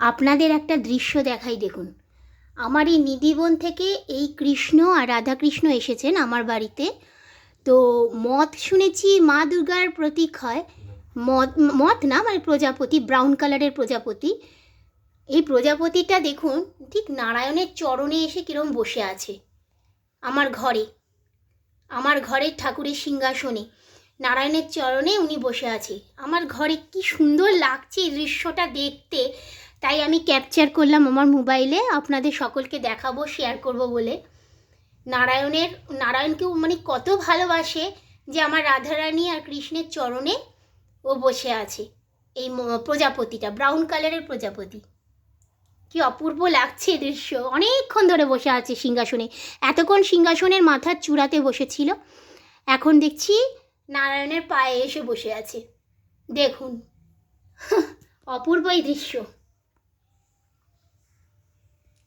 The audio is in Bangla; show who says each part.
Speaker 1: আপনাদের একটা দৃশ্য দেখাই, দেখুন। আমার এই নিধিবন থেকে এই কৃষ্ণ আর রাধাকৃষ্ণ এসেছেন আমার বাড়িতে। তো মথ শুনেছি মা দুর্গার প্রতীক হয়। মথ মথ না, মানে প্রজাপতি, ব্রাউন কালারের প্রজাপতি। এই প্রজাপতিটা দেখুন ঠিক নারায়ণের চরণে এসে কীরকম বসে আছে আমার ঘরে, আমার ঘরের ঠাকুরের সিংহাসনে নারায়ণের চরণে উনি বসে আছে আমার ঘরে। কি সুন্দর লাগছে এই দৃশ্যটা দেখতে, তাই আমি ক্যাপচার করলাম আমার মোবাইলে, আপনাদের সকলকে দেখাবো, শেয়ার করব বলে। নারায়ণকেও মানে কত ভালোবাসে যে আমার রাধারানী আর কৃষ্ণের চরণে ও বসে আছে। এই প্রজাপতিটা ব্রাউন কালারের প্রজাপতি, কি অপূর্ব লাগছে দৃশ্য। অনেকক্ষণ ধরে বসে আছে সিংহাসনে, এতক্ষণ সিংহাসনের মাথার চূড়াতে বসেছিল, এখন দেখছি নারায়ণের পায়ে এসে বসে আছে। দেখুন অপূর্ব এই দৃশ্য।